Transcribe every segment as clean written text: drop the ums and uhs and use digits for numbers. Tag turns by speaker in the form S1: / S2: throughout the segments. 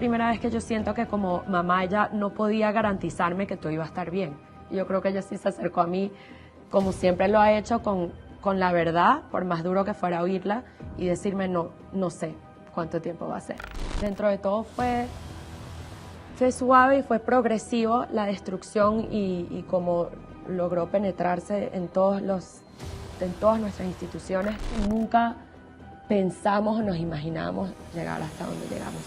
S1: primera vez que yo siento que como mamá ella no podía garantizarme que todo iba a estar bien. Y yo creo que ella sí se acercó a mí, como siempre lo ha hecho, con la verdad, por más duro que fuera oírla, y decirme no sé cuánto tiempo va a ser. Dentro de todo fue suave y fue progresivo la destrucción y cómo logró penetrarse en todas nuestras instituciones. Nunca pensamos o nos imaginamos llegar hasta donde llegamos.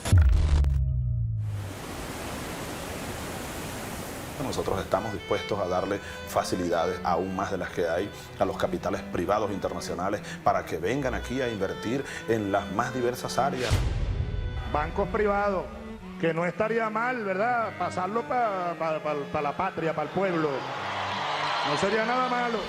S2: Nosotros estamos dispuestos a darle facilidades aún más de las que hay a los capitales privados internacionales para que vengan aquí a invertir en las más diversas áreas.
S3: Bancos privados, que no estaría mal, ¿verdad? Pasarlo para la patria, para el pueblo. No sería nada malo.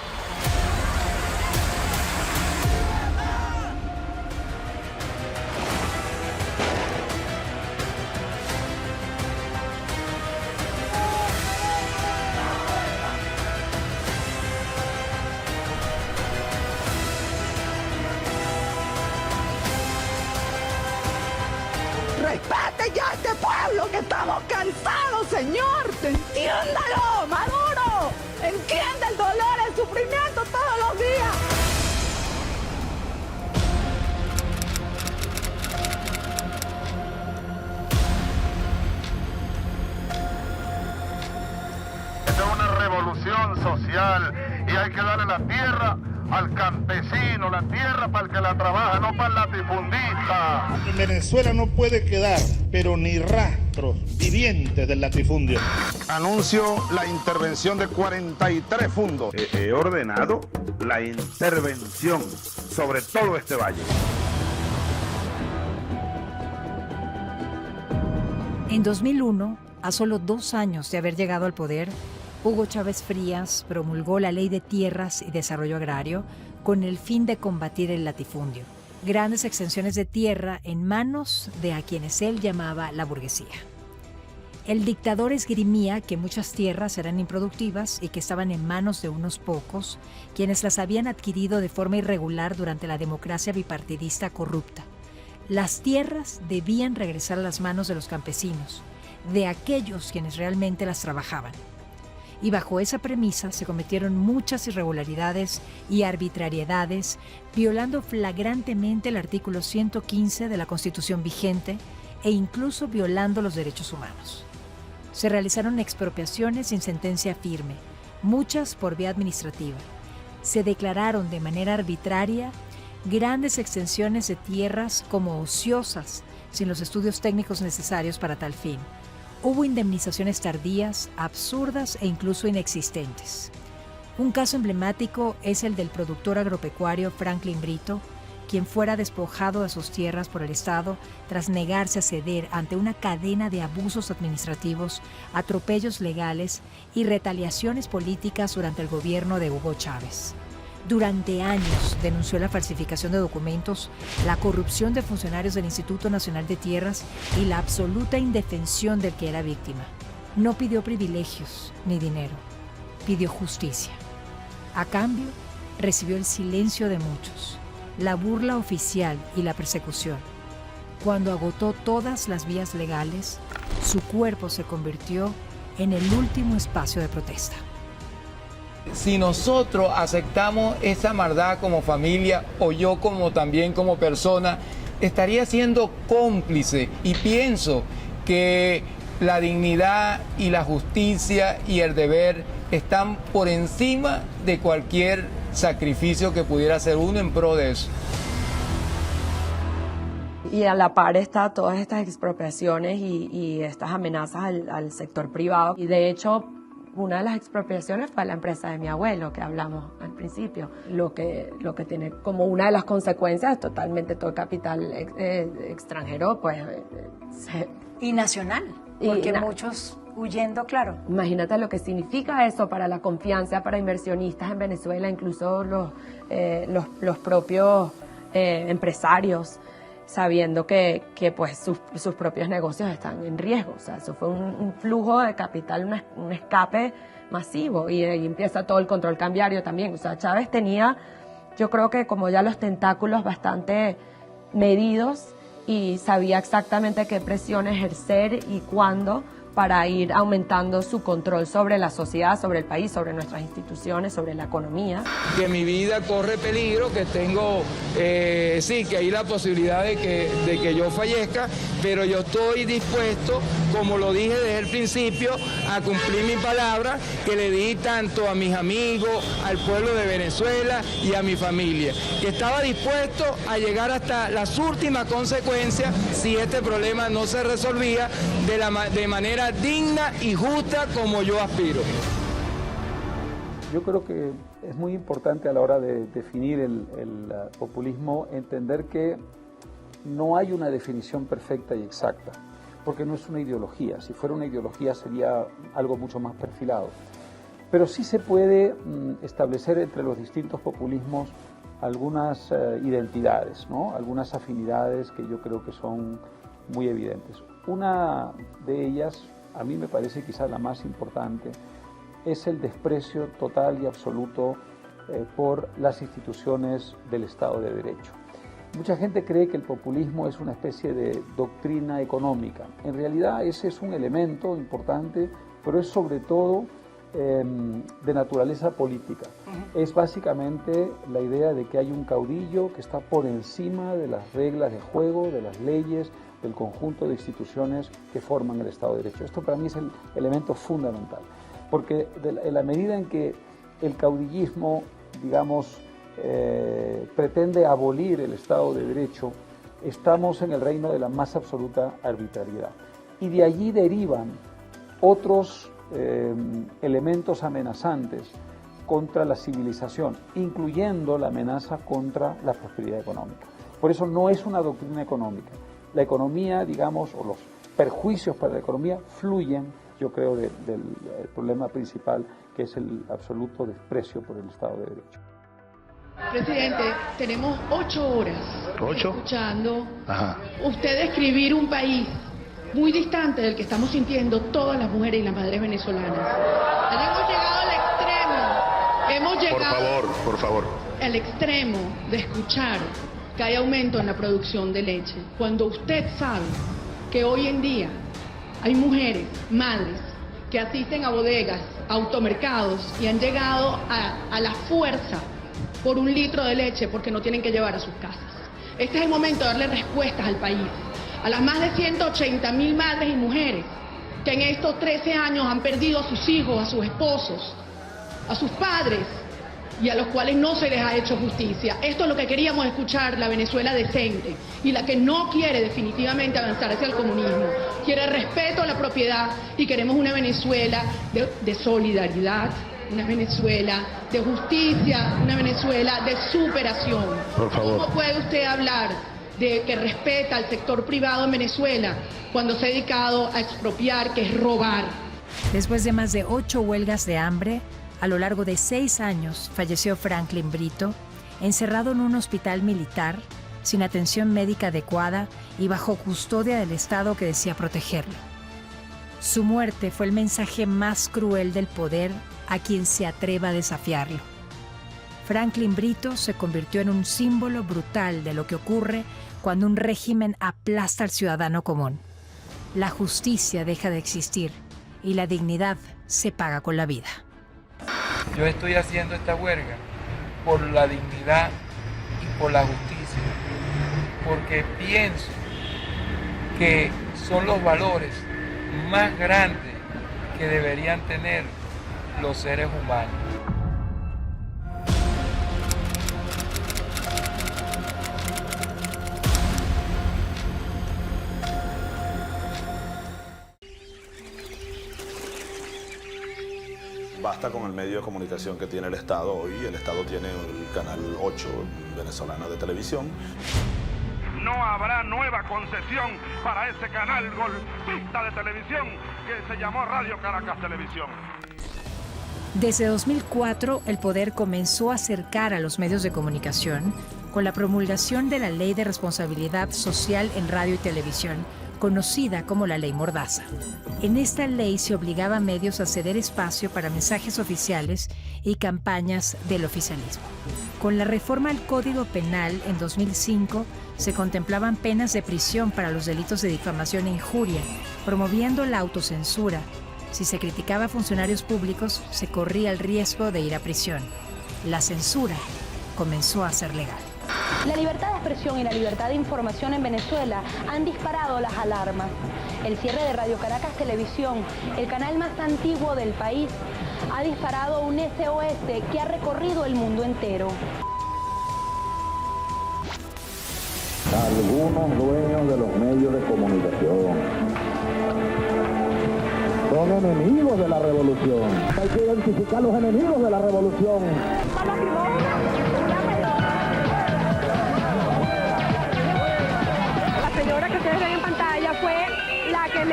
S4: ¡Respete ya a este pueblo que estamos cansados, señor! ¡Entiéndalo, Maduro! ¡Entiende el dolor, el sufrimiento todos los días!
S3: Esta es una revolución social y hay que darle la tierra al campesino, la tierra para el que la trabaja, no para el latifundista. En Venezuela no puede quedar, pero ni rastros vivientes del latifundio. Anuncio la intervención de 43 fundos.
S5: He ordenado la intervención sobre todo este valle.
S6: En 2001, a solo 2 años de haber llegado al poder, Hugo Chávez Frías promulgó la Ley de Tierras y Desarrollo Agrario con el fin de combatir el latifundio. Grandes extensiones de tierra en manos de a quienes él llamaba la burguesía. El dictador esgrimía que muchas tierras eran improductivas y que estaban en manos de unos pocos, quienes las habían adquirido de forma irregular durante la democracia bipartidista corrupta. Las tierras debían regresar a las manos de los campesinos, de aquellos quienes realmente las trabajaban. Y bajo esa premisa se cometieron muchas irregularidades y arbitrariedades, violando flagrantemente el artículo 115 de la Constitución vigente e incluso violando los derechos humanos. Se realizaron expropiaciones sin sentencia firme, muchas por vía administrativa. Se declararon de manera arbitraria grandes extensiones de tierras como ociosas, sin los estudios técnicos necesarios para tal fin. Hubo indemnizaciones tardías, absurdas e incluso inexistentes. Un caso emblemático es el del productor agropecuario Franklin Brito, quien fuera despojado de sus tierras por el Estado tras negarse a ceder ante una cadena de abusos administrativos, atropellos legales y retaliaciones políticas durante el gobierno de Hugo Chávez. Durante años denunció la falsificación de documentos, la corrupción de funcionarios del Instituto Nacional de Tierras y la absoluta indefensión del que era víctima. No pidió privilegios ni dinero, pidió justicia. A cambio, recibió el silencio de muchos, la burla oficial y la persecución. Cuando agotó todas las vías legales, su cuerpo se convirtió en el último espacio de protesta.
S7: Si nosotros aceptamos esa maldad como familia o yo también como persona, estaría siendo cómplice y pienso que la dignidad y la justicia y el deber están por encima de cualquier sacrificio que pudiera hacer uno en pro de eso.
S1: Y a la par está todas estas expropiaciones y estas amenazas al sector privado. Y de hecho, una de las expropiaciones fue la empresa de mi abuelo, que hablamos al principio. Lo que tiene como una de las consecuencias totalmente todo el capital extranjero, pues...
S6: Y nacional, porque muchos huyendo, claro.
S1: Imagínate lo que significa eso para la confianza, para inversionistas en Venezuela, incluso los propios empresarios, sabiendo que pues sus propios negocios están en riesgo. O sea, eso fue un flujo de capital, un escape masivo, y ahí empieza todo el control cambiario también. O sea, Chávez tenía, yo creo que como ya los tentáculos bastante medidos y sabía exactamente qué presión ejercer y cuándo para ir aumentando su control sobre la sociedad, sobre el país, sobre nuestras instituciones, sobre la economía.
S7: Que mi vida corre peligro, que tengo, sí, que hay la posibilidad de que yo fallezca, pero yo estoy dispuesto, como lo dije desde el principio, a cumplir mi palabra que le di tanto a mis amigos, al pueblo de Venezuela y a mi familia, que estaba dispuesto a llegar hasta las últimas consecuencias si este problema no se resolvía de manera digna y justa como yo aspiro.
S8: Yo creo que es muy importante a la hora de definir el populismo entender que no hay una definición perfecta y exacta, porque no es una ideología. Si fuera una ideología sería algo mucho más perfilado. Pero sí se puede establecer entre los distintos populismos algunas identidades, ¿no? Algunas afinidades que yo creo que son muy evidentes. Una de ellas, a mí me parece quizás la más importante, es el desprecio total y absoluto por las instituciones del Estado de Derecho. Mucha gente cree que el populismo es una especie de doctrina económica. En realidad ese es un elemento importante, pero es sobre todo de naturaleza política. Es básicamente la idea de que hay un caudillo que está por encima de las reglas de juego, de las leyes, del conjunto de instituciones que forman el Estado de Derecho. Esto para mí es el elemento fundamental, porque en la medida en que el caudillismo, digamos, pretende abolir el Estado de Derecho, estamos en el reino de la más absoluta arbitrariedad. Y de allí derivan otros elementos amenazantes contra la civilización, incluyendo la amenaza contra la prosperidad económica. Por eso no es una doctrina económica. La economía, digamos, o los perjuicios para la economía fluyen, yo creo, del problema principal, que es el absoluto desprecio por el Estado de Derecho.
S9: Presidente, tenemos 8 horas escuchando usted describir un país muy distante del que estamos sintiendo todas las mujeres y las madres venezolanas. Hemos llegado al extremo, hemos llegado
S3: Por favor.
S9: al extremo de escuchar que hay aumento en la producción de leche, cuando usted sabe que hoy en día hay mujeres, madres, que asisten a bodegas, a automercados y han llegado a la fuerza por 1 litro de leche porque no tienen que llevar a sus casas. Este es el momento de darle respuestas al país, a las más de 180.000 madres y mujeres que en estos 13 años han perdido a sus hijos, a sus esposos, a sus padres, y a los cuales no se les ha hecho justicia. Esto es lo que queríamos escuchar, la Venezuela decente, y la que no quiere definitivamente avanzar hacia el comunismo. Quiere respeto a la propiedad y queremos una Venezuela de solidaridad, una Venezuela de justicia, una Venezuela de superación.
S3: Por favor.
S9: ¿Cómo puede usted hablar de que respeta al sector privado en Venezuela cuando se ha dedicado a expropiar, que es robar?
S6: Después de más de 8 huelgas de hambre, a lo largo de 6 años falleció Franklin Brito, encerrado en un hospital militar, sin atención médica adecuada y bajo custodia del Estado que decía protegerlo. Su muerte fue el mensaje más cruel del poder a quien se atreva a desafiarlo. Franklin Brito se convirtió en un símbolo brutal de lo que ocurre cuando un régimen aplasta al ciudadano común. La justicia deja de existir y la dignidad se paga con la vida.
S7: Yo estoy haciendo esta huelga por la dignidad y por la justicia, porque pienso que son los valores más grandes que deberían tener los seres humanos.
S2: Basta con el medio de comunicación que tiene el Estado hoy. El Estado tiene el canal 8 venezolana de televisión.
S3: No habrá nueva concesión para ese canal golpista de televisión que se llamó Radio Caracas Televisión.
S6: Desde 2004, el poder comenzó a acercar a los medios de comunicación con la promulgación de la Ley de Responsabilidad Social en Radio y Televisión, conocida como la Ley Mordaza. En esta ley se obligaba a medios a ceder espacio para mensajes oficiales y campañas del oficialismo. Con la reforma al Código Penal en 2005 se contemplaban penas de prisión para los delitos de difamación e injuria, promoviendo la autocensura. Si se criticaba a funcionarios públicos, se corría el riesgo de ir a prisión. La censura comenzó a ser legal.
S10: La libertad de expresión y la libertad de información en Venezuela han disparado las alarmas. El cierre de Radio Caracas Televisión, el canal más antiguo del país, ha disparado un SOS que ha recorrido el mundo entero.
S11: Algunos dueños de los medios de comunicación son enemigos de la revolución. Hay que identificar los enemigos de la revolución.
S12: La señora que ustedes ven en pantalla fue la que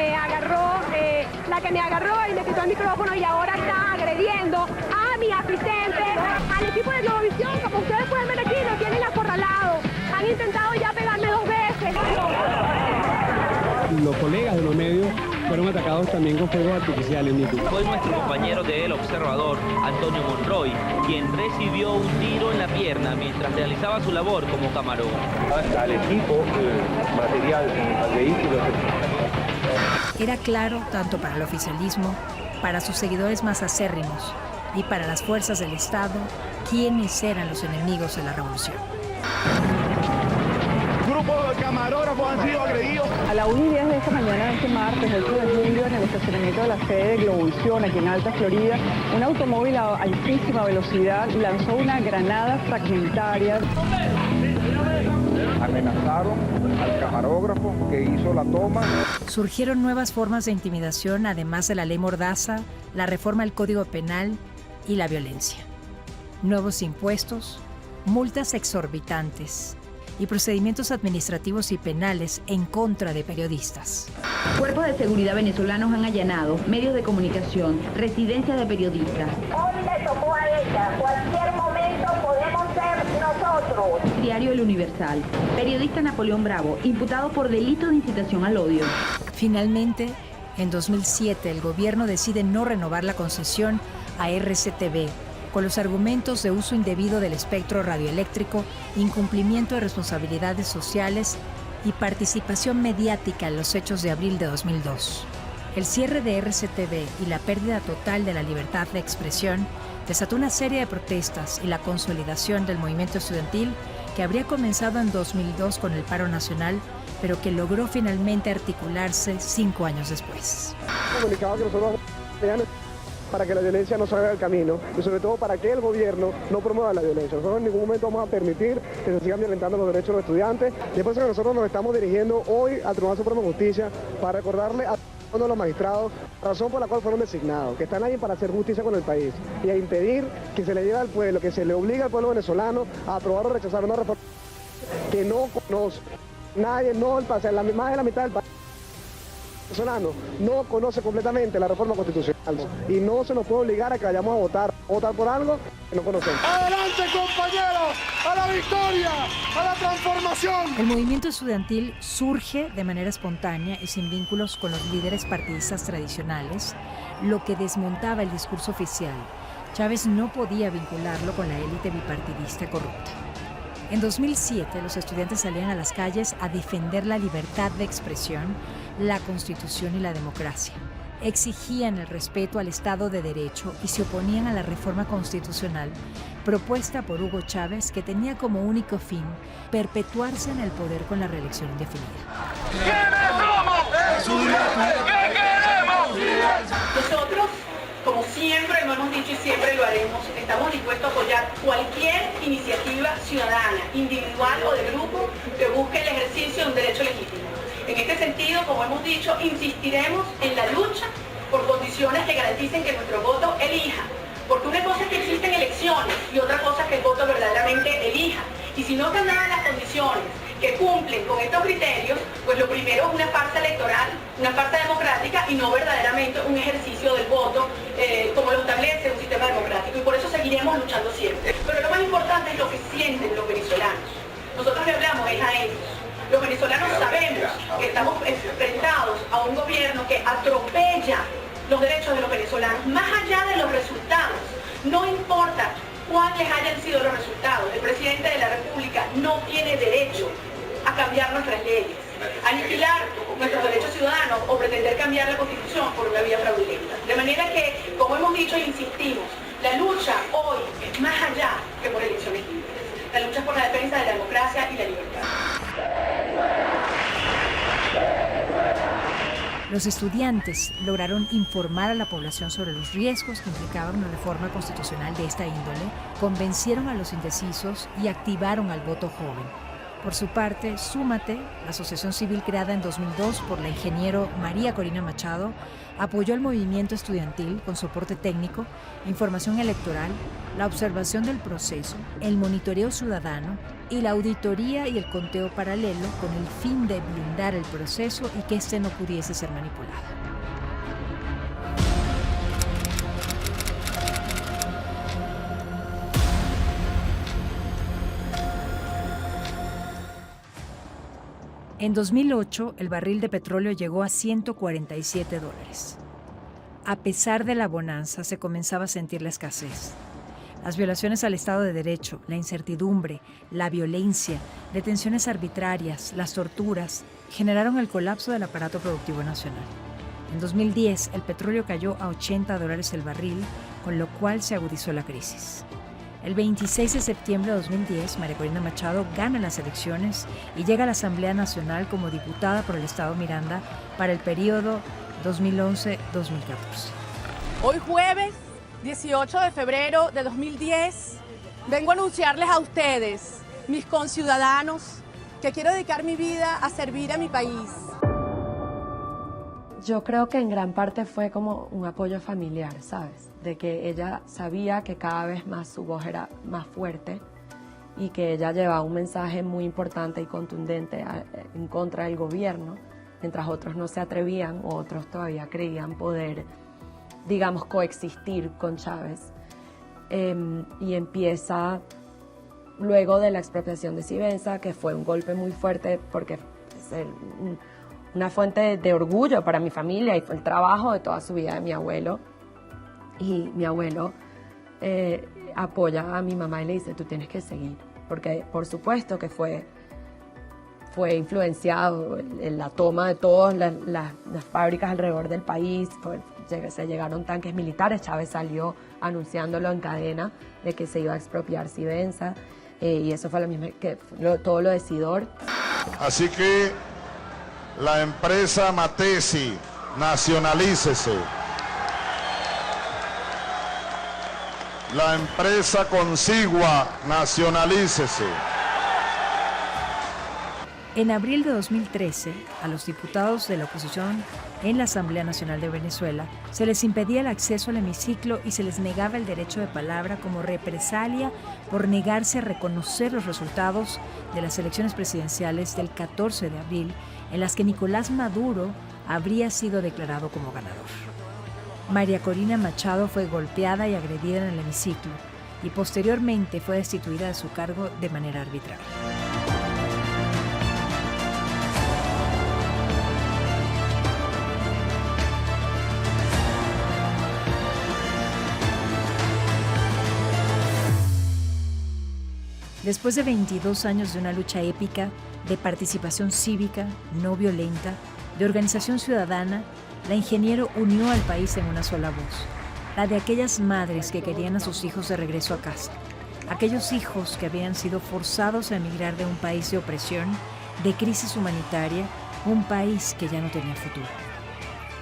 S12: me agarró y me quitó el micrófono y ahora está agrediendo a mi asistente, al equipo de Globovisión. Como ustedes pueden ver aquí, lo tienen acorralado. Han intentado ya pegarme 2 veces.
S13: Los colegas de los medios fueron atacados también con fuegos artificiales.
S14: Fue nuestro compañero de El Observador, Antonio Monroy, quien recibió un tiro en la pierna mientras realizaba su labor como camarógrafo.
S15: Al equipo, material, al vehículo.
S6: Era claro, tanto para el oficialismo, para sus seguidores más acérrimos y para las fuerzas del Estado, quiénes eran los enemigos de la revolución.
S3: Grupos de camarógrafos han sido agredidos.
S4: A la 1:10 de esta mañana, este martes 8 de julio, en el estacionamiento de la sede de Globovisión, aquí en Alta Florida, un automóvil a altísima velocidad lanzó una granada fragmentaria.
S15: Amenazaron al camarógrafo que hizo la toma.
S6: Surgieron nuevas formas de intimidación, además de la ley Mordaza, la reforma al Código Penal y la violencia. Nuevos impuestos, multas exorbitantes y procedimientos administrativos y penales en contra de periodistas.
S10: Cuerpos de seguridad venezolanos han allanado medios de comunicación, residencias de periodistas.
S12: Hoy le tocó a ella. Cualquier momento podemos ser nosotros.
S10: Diario El Universal. Periodista Napoleón Bravo, imputado por delito de incitación al odio.
S6: Finalmente, en 2007, el gobierno decide no renovar la concesión a RCTV, con los argumentos de uso indebido del espectro radioeléctrico, incumplimiento de responsabilidades sociales y participación mediática en los hechos de abril de 2002. El cierre de RCTV y la pérdida total de la libertad de expresión desató una serie de protestas y la consolidación del movimiento estudiantil que habría comenzado en 2002 con el paro nacional, pero que logró finalmente articularse 5 años después.
S13: Comunicado que nosotros para que la violencia no salga del camino y sobre todo para que el gobierno no promueva la violencia. Nosotros en ningún momento vamos a permitir que se sigan violentando los derechos de los estudiantes y es por eso que nosotros nos estamos dirigiendo hoy al Tribunal Supremo de Justicia para recordarle a todos los magistrados la razón por la cual fueron designados, que están ahí para hacer justicia con el país y a impedir que se le lleve al pueblo, que se le obliga al pueblo venezolano a aprobar o rechazar una reforma que no conoce. Nadie, no el país, más de la mitad del país venezolano no conoce completamente la reforma constitucional y no se nos puede obligar a que vayamos a votar por algo que no conocemos.
S3: ¡Adelante, compañeros! ¡A la victoria! ¡A la transformación!
S6: El movimiento estudiantil surge de manera espontánea y sin vínculos con los líderes partidistas tradicionales, lo que desmontaba el discurso oficial. Chávez no podía vincularlo con la élite bipartidista corrupta. En 2007, los estudiantes salían a las calles a defender la libertad de expresión, la Constitución y la democracia. Exigían el respeto al Estado de Derecho y se oponían a la reforma constitucional propuesta por Hugo Chávez, que tenía como único fin perpetuarse en el poder con la reelección indefinida.
S12: ¿Quiénes somos? ¿Qué queremos?
S9: Nosotros, como siempre lo hemos dicho y siempre lo haremos, estamos dispuestos a apoyar cualquier iniciativa ciudadana, individual o de grupo que busque el ejercicio de un derecho legítimo. En este sentido, como hemos dicho, insistiremos en la lucha por condiciones que garanticen que nuestro voto elija. Porque una cosa es que existen elecciones y otra cosa es que el voto verdaderamente elija. Y si no están dadas las condiciones que cumplen con estos criterios, pues lo primero es una farsa electoral, una farsa democrática y no verdaderamente un ejercicio del voto como lo establece un sistema democrático. Y por eso seguiremos luchando siempre. Pero lo más importante es lo que sienten los venezolanos. Nosotros le hablamos a ellos. Los venezolanos sabemos que estamos enfrentados a un gobierno que atropella los derechos de los venezolanos, más allá de los resultados. No importa cuáles hayan sido los resultados, el presidente de la República no tiene derecho a cambiar nuestras leyes, a aniquilar nuestros derechos ciudadanos o pretender cambiar la Constitución por una vía fraudulenta. De manera que, como hemos dicho e insistimos, la lucha hoy es más allá que por elecciones libres. La lucha es por la defensa de la democracia y la libertad.
S6: Los estudiantes lograron informar a la población sobre los riesgos que implicaba una reforma constitucional de esta índole, convencieron a los indecisos y activaron al voto joven. Por su parte, Súmate, la asociación civil creada en 2002 por la ingeniero María Corina Machado, apoyó el movimiento estudiantil con soporte técnico, información electoral, la observación del proceso, el monitoreo ciudadano y la auditoría y el conteo paralelo con el fin de blindar el proceso y que éste no pudiese ser manipulado. En 2008, el barril de petróleo llegó a $147. A pesar de la bonanza, se comenzaba a sentir la escasez. Las violaciones al Estado de Derecho, la incertidumbre, la violencia, detenciones arbitrarias, las torturas, generaron el colapso del aparato productivo nacional. En 2010, el petróleo cayó a $80 el barril, con lo cual se agudizó la crisis. El 26 de septiembre de 2010, María Corina Machado gana las elecciones y llega a la Asamblea Nacional como diputada por el Estado Miranda para el periodo 2011-2014.
S16: Hoy jueves 18 de febrero de 2010, vengo a anunciarles a ustedes, mis conciudadanos, que quiero dedicar mi vida a servir a mi país.
S1: Yo creo que en gran parte fue como un apoyo familiar, ¿sabes? De que ella sabía que cada vez más su voz era más fuerte y que ella llevaba un mensaje muy importante y contundente en contra del gobierno, mientras otros no se atrevían o otros todavía creían poder, digamos, coexistir con Chávez. Y empieza luego de la expropiación de Civenza, que fue un golpe muy fuerte porque es una fuente de orgullo para mi familia y fue el trabajo de toda su vida de mi abuelo. Y mi abuelo apoya a mi mamá y le dice, tú tienes que seguir, porque por supuesto que fue influenciado en la toma de todas las fábricas alrededor del país, se llegaron tanques militares, Chávez salió anunciándolo en cadena de que se iba a expropiar Civenza, y eso fue lo mismo que todo lo de Sidor.
S3: Así que la empresa Matesi, nacionalícese. La empresa Consigua, nacionalícese.
S6: En abril de 2013, a los diputados de la oposición en la Asamblea Nacional de Venezuela se les impedía el acceso al hemiciclo y se les negaba el derecho de palabra como represalia por negarse a reconocer los resultados de las elecciones presidenciales del 14 de abril, en las que Nicolás Maduro habría sido declarado como ganador. María Corina Machado fue golpeada y agredida en el hemiciclo y posteriormente fue destituida de su cargo de manera arbitraria. Después de 22 años de una lucha épica, de participación cívica, no violenta, de organización ciudadana, la ingeniero unió al país en una sola voz, la de aquellas madres que querían a sus hijos de regreso a casa, aquellos hijos que habían sido forzados a emigrar de un país de opresión, de crisis humanitaria, un país que ya no tenía futuro.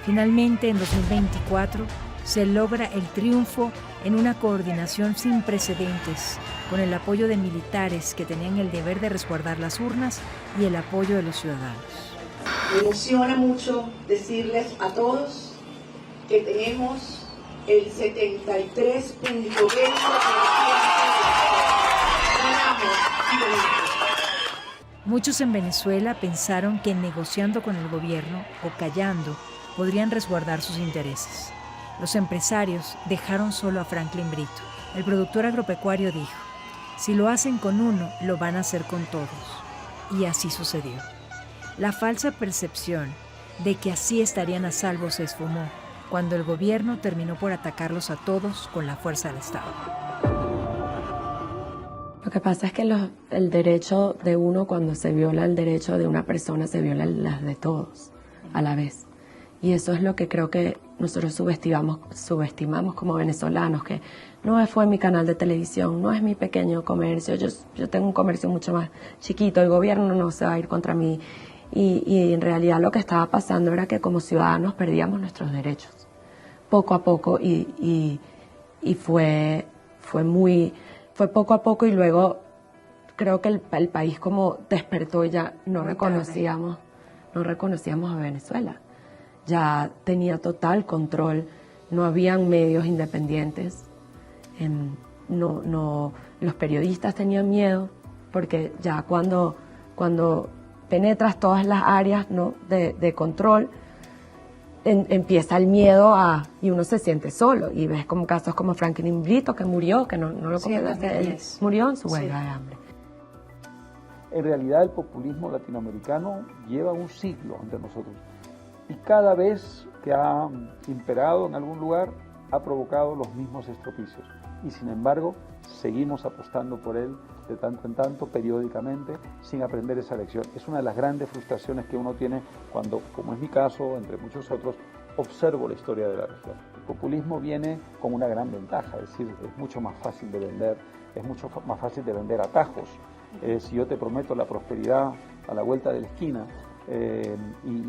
S6: Finalmente, en 2024, se logra el triunfo en una coordinación sin precedentes, con el apoyo de militares que tenían el deber de resguardar las urnas y el apoyo de los ciudadanos.
S9: Me emociona mucho decirles a todos que tenemos el 73.20% ganamos.
S6: Muchos en Venezuela pensaron que negociando con el gobierno o callando podrían resguardar sus intereses. Los empresarios dejaron solo a Franklin Brito. El productor agropecuario dijo, si lo hacen con uno, lo van a hacer con todos. Y así sucedió. La falsa percepción de que así estarían a salvo se esfumó cuando el gobierno terminó por atacarlos a todos con la fuerza del Estado.
S1: Lo que pasa es que el derecho de uno, cuando se viola el derecho de una persona, se violan las de todos a la vez. Y eso es lo que creo que nosotros subestimamos como venezolanos, que no fue mi canal de televisión, no es mi pequeño comercio, yo tengo un comercio mucho más chiquito, el gobierno no se va a ir contra mí. Y en realidad lo que estaba pasando era que como ciudadanos perdíamos nuestros derechos, poco a poco, y fue poco a poco, y luego creo que el país como despertó y ya no reconocíamos a Venezuela. Ya tenía total control, no habían medios independientes, los periodistas tenían miedo, porque ya cuando penetras todas las áreas, ¿no?, de control, empieza el miedo y uno se siente solo, y ves como casos como Franklin Brito, que murió, que no lo comentaste, él murió en su huelga de hambre.
S8: En realidad el populismo latinoamericano lleva un siglo entre nosotros, y cada vez que ha imperado en algún lugar ha provocado los mismos estropicios, y sin embargo seguimos apostando por él de tanto en tanto, periódicamente, sin aprender esa lección. Es una de las grandes frustraciones que uno tiene cuando, como es mi caso, entre muchos otros, observo la historia de la región. El populismo viene con una gran ventaja, es decir, es mucho más fácil de vender, es mucho más fácil de vender atajos. Si yo te prometo la prosperidad a la vuelta de la esquina, y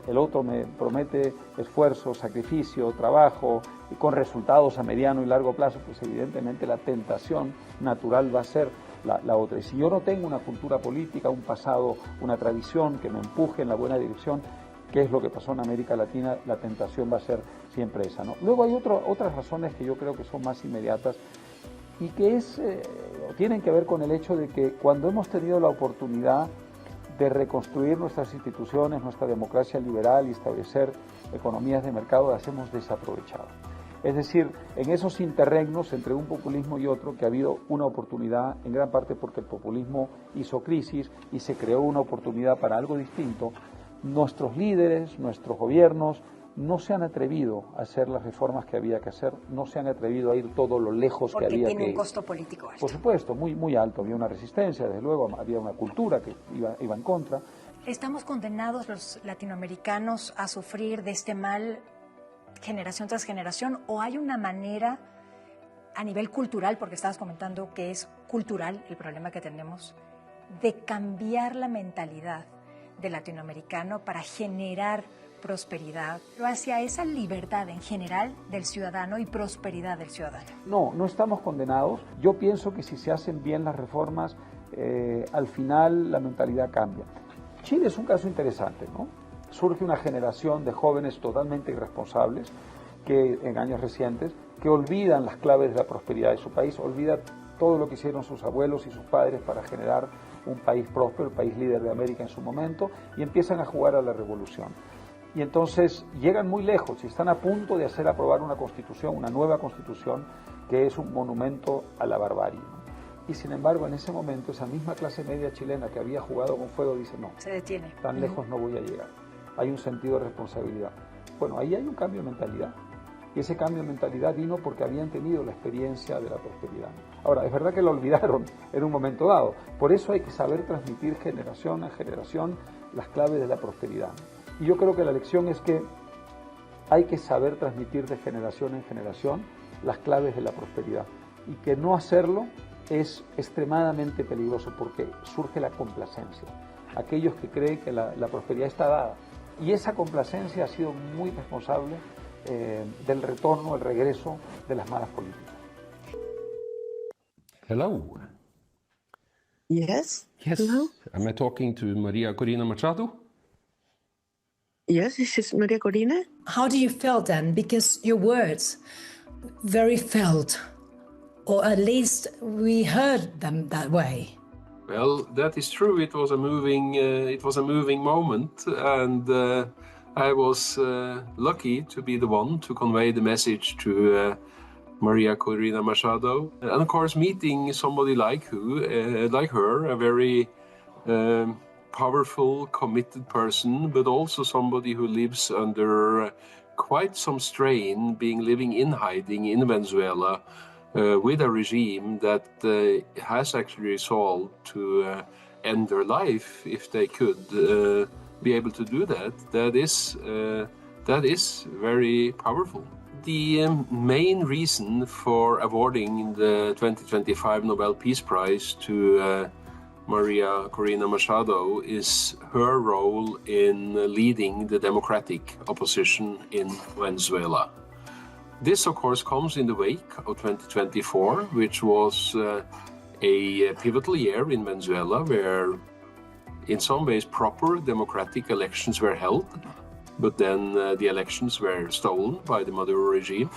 S8: el otro me promete esfuerzo, sacrificio, trabajo, y con resultados a mediano y largo plazo, pues evidentemente la tentación natural va a ser la otra. Y si yo no tengo una cultura política, un pasado, una tradición que me empuje en la buena dirección, que es lo que pasó en América Latina, la tentación va a ser siempre esa, ¿no? Luego hay otras razones que yo creo que son más inmediatas y que tienen que ver con el hecho de que cuando hemos tenido la oportunidad de reconstruir nuestras instituciones, nuestra democracia liberal y establecer economías de mercado, las hemos desaprovechado. Es decir, en esos interregnos entre un populismo y otro, que ha habido una oportunidad, en gran parte porque el populismo hizo crisis y se creó una oportunidad para algo distinto, nuestros líderes, nuestros gobiernos, no se han atrevido a hacer las reformas que había que hacer, no se han atrevido a ir todo lo lejos que había que ir.
S6: Porque tiene un costo político alto.
S8: Por supuesto, muy, muy alto. Había una resistencia, desde luego, había una cultura que iba en contra.
S6: ¿Estamos condenados los latinoamericanos a sufrir de este mal generación tras generación, o hay una manera a nivel cultural, porque estabas comentando que es cultural el problema que tenemos, de cambiar la mentalidad del latinoamericano para generar prosperidad, pero hacia esa libertad en general del ciudadano y prosperidad del ciudadano?
S8: No estamos condenados. Yo pienso que si se hacen bien las reformas, al final la mentalidad cambia. Chile es un caso interesante, ¿no? Surge una generación de jóvenes totalmente irresponsables que en años recientes, que olvidan las claves de la prosperidad de su país, olvidan todo lo que hicieron sus abuelos y sus padres para generar un país próspero, el país líder de América en su momento, y empiezan a jugar a la revolución. Y entonces llegan muy lejos y están a punto de hacer aprobar una constitución, una nueva constitución, que es un monumento a la barbarie. Y sin embargo, en ese momento, esa misma clase media chilena que había jugado con fuego dice, no,
S6: se detiene.
S8: Tan lejos no voy a llegar. Hay un sentido de responsabilidad. Bueno, ahí hay un cambio de mentalidad. Y ese cambio de mentalidad vino porque habían tenido la experiencia de la prosperidad. Ahora, es verdad que lo olvidaron en un momento dado. Por eso hay que saber transmitir generación a generación las claves de la prosperidad. Y yo creo que la lección es que hay que saber transmitir de generación en generación las claves de la prosperidad. Y que no hacerlo es extremadamente peligroso porque surge la complacencia. Aquellos que creen que la prosperidad está dada. Y esa complacencia ha sido muy responsable del retorno, el regreso de las malas políticas.
S17: Hello.
S18: Yes.
S17: Yes.
S18: Hello.
S17: Am I talking to Maria Corina Machado?
S18: Yes, this is Maria Corina.
S19: How do you feel then? Because your words very felt, or at least we heard them that way.
S17: Well, that is true. It was a moving moment, and I was lucky to be the one to convey the message to Maria Corina Machado, and of course, meeting somebody like her, a very powerful, committed person, but also somebody who lives under quite some strain living in hiding in Venezuela with a regime that has actually resolved to end their life if they could be able to do that. That is very powerful. The main reason for awarding the 2025 Nobel Peace Prize to Maria Corina Machado is her role in leading the democratic opposition in Venezuela. This, of course, comes in the wake of 2024, which was a pivotal year in Venezuela, where in some ways proper democratic elections were held, but then the elections were stolen by the Maduro regime,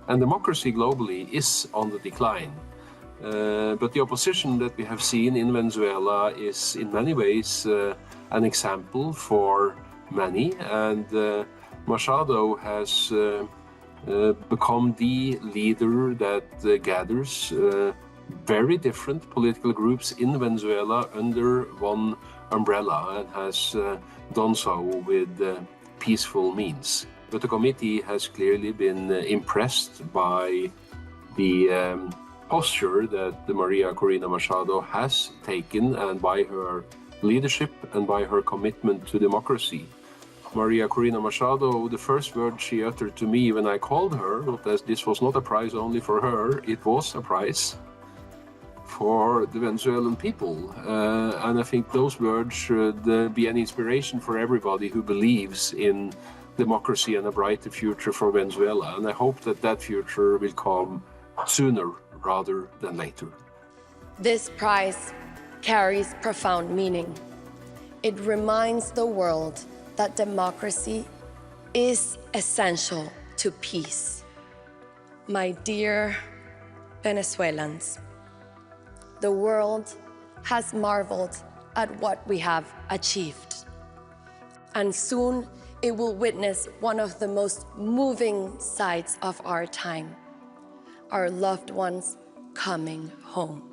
S17: and democracy globally is on the decline. But the opposition that we have seen in Venezuela is in many ways an example for many, and Machado has become the leader that gathers very different political groups in Venezuela under one umbrella, and has done so with peaceful means. But the committee has clearly been impressed by the posture that Maria Corina Machado has taken, and by her leadership and by her commitment to democracy. Maria Corina Machado, the first word she uttered to me when I called her was that this was not a prize only for her, it was a prize for the Venezuelan people. And I think those words should be an inspiration for everybody who believes in democracy and a brighter future for Venezuela. And I hope that that future will come sooner rather than later.
S1: This prize carries profound meaning. It reminds the world that democracy is essential to peace. My dear Venezuelans, the world has marveled at what we have achieved. And soon it will witness one of the most moving sights of our time, our loved ones coming home.